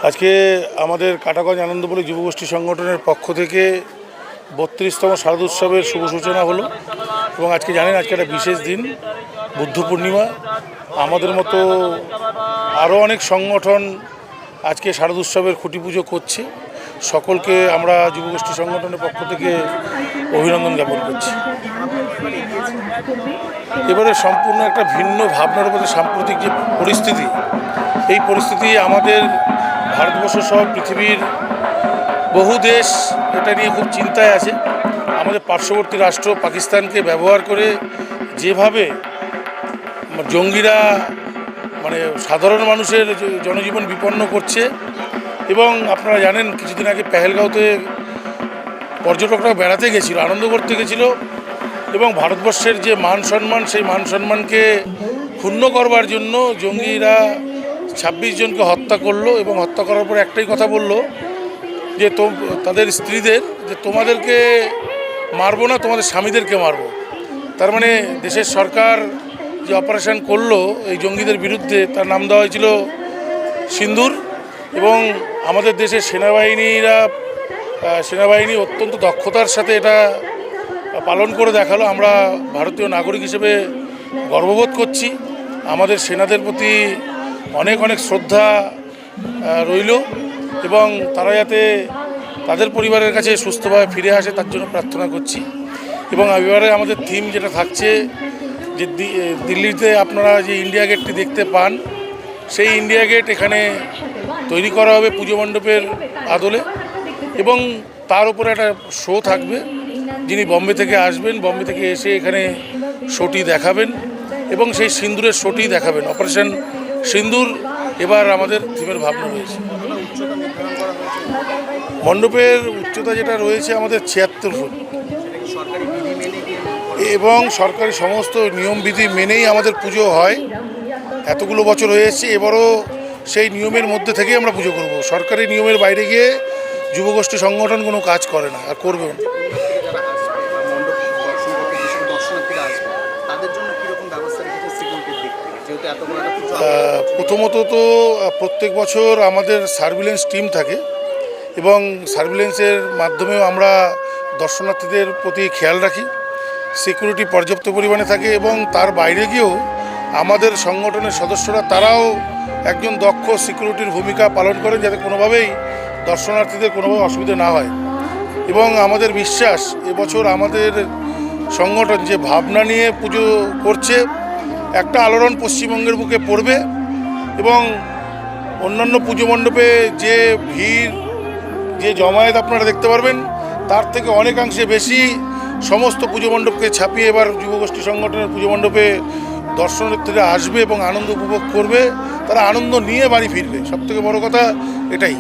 আজকে আমাদের কাটাগঞ্জ আনন্দপুরে যুবগোষ্ঠী সংগঠনের পক্ষ থেকে ৩২তম শারদোৎসবের শুভ সূচনা হলো এবং আজকে জানেন আজকে একটা বিশেষ দিন বুদ্ধ পূর্ণিমা। আমাদের মতো আরও অনেক সংগঠন আজকে শারদোৎসবের খুঁটি পুজো করছে। সকলকে আমরা যুবগোষ্ঠী সংগঠনের পক্ষ থেকে অভিনন্দন জ্ঞাপন করছি। এবারে সম্পূর্ণ একটা ভিন্ন ভাবনার উপরে সাম্প্রতিক যে পরিস্থিতি, এই পরিস্থিতি আমাদের ভারতবর্ষ সহ পৃথিবীর বহু দেশ এটা নিয়ে খুব চিন্তায় আছে। আমাদের পার্শ্ববর্তী রাষ্ট্র পাকিস্তানকে ব্যবহার করে যেভাবে জঙ্গিরা সাধারণ মানুষের জনজীবন বিপন্ন করছে, এবং আপনারা জানেন কিছুদিন আগে পেহেলগাঁওতে পর্যটকরা বেড়াতে গেছিল, আনন্দ করতে গেছিল, এবং ভারতবর্ষের যে মান সম্মান সেই মান সম্মানকে ক্ষুণ্ণ করবার জন্য জঙ্গিরা ২৬ জনকে হত্যা করলো এবং হত্যা করার পর একটাই কথা বলল যে তাদের স্ত্রীদের যে তোমাদেরকে মারবো না, তোমাদের স্বামীদেরকে মারবো। তার মানে দেশের সরকার যে অপারেশন করলো এই জঙ্গিদের বিরুদ্ধে তার নাম দেওয়া হয়েছিল সিন্দুর, এবং আমাদের দেশের সেনাবাহিনী অত্যন্ত দক্ষতার সাথে এটা পালন করে দেখালো। আমরা ভারতীয় নাগরিক হিসেবে গর্ববোধ করছি। আমাদের সেনাদের প্রতি অনেক অনেক শ্রদ্ধা রইল, এবং তারা যাতে তাদের পরিবারের কাছে সুস্থভাবে ফিরে আসে তার জন্য প্রার্থনা করছি। এবং এবারে আমাদের থিম যেটা থাকছে যে দিল্লিতে আপনারা যে ইন্ডিয়া গেটটি দেখতে পান, সেই ইন্ডিয়া গেট এখানে তৈরি করা হবে পুজো মণ্ডপের আদলে, এবং তার উপরে একটা শো থাকবে। যিনি বম্বে থেকে আসবেন, বম্বে থেকে এসে এখানে শোটি দেখাবেন এবং সেই সিন্দুরের শোটি দেখাবেন। অপারেশন সিন্দুর এবার আমাদের থিমের ভাবনা রয়েছে। মণ্ডপের উচ্চতা যেটা রয়েছে আমাদের ৭৬ ফুট, এবং সরকারি সমস্ত নিয়মবিধি মেনেই আমাদের পুজো হয়। এতগুলো বছর হয়ে এসেছে, এবারও সেই নিয়মের মধ্যে থেকেই আমরা পুজো করব। সরকারি নিয়মের বাইরে গিয়ে যুবগোষ্ঠী সংগঠন কোনো কাজ করে না আর করবেও না। প্রথমত তো প্রত্যেক বছর আমাদের সার্ভিলেন্স টিম থাকে, এবং সার্ভিলেন্সের মাধ্যমেও আমরা দর্শনার্থীদের প্রতি খেয়াল রাখি। সিকিউরিটি পর্যাপ্ত পরিমাণে থাকে, এবং তার বাইরে গিয়েও আমাদের সংগঠনের সদস্যরা তারাও একজন দক্ষ সিকিউরিটির ভূমিকা পালন করেন, যাতে কোনোভাবেই দর্শনার্থীদের কোনোভাবে অসুবিধা না হয়। এবং আমাদের বিশ্বাস এবছর আমাদের সংগঠন যে ভাবনা নিয়ে পুজো করছে, একটা আলোড়ন পশ্চিমবঙ্গের বুকে পড়বে, এবং অন্যান্য পুজো মণ্ডপে যে ভিড়, যে জমায়েত আপনারা দেখতে পারবেন, তার থেকে অনেকাংশে বেশি সমস্ত পুজো মণ্ডপকে ছাপিয়ে এবার যুবগোষ্ঠী সংগঠনের পুজো মণ্ডপে দর্শনার্থীরা আসবে এবং আনন্দ উপভোগ করবে। তারা আনন্দ নিয়ে বাড়ি ফিরবে। সবথেকে বড় কথা এটাই।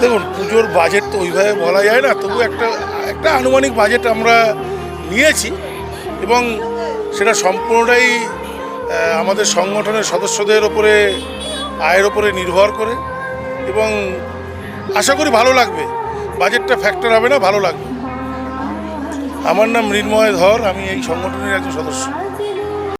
দেখুন, পুজোর বাজেট তো ওইভাবে বলা যায় না, তবু একটা আনুমানিক বাজেট আমরা নিয়েছি, এবং সেটা সম্পূর্ণটাই আমাদের সংগঠনের সদস্যদের ওপরে আয়ের ওপরে নির্ভর করে, এবং আশা করি ভালো লাগবে। বাজেটটা ফ্যাক্টর হবে না, ভালো লাগবে। আমার নাম মৃন্ময় ধর, আমি এই সংগঠনের একজন সদস্য।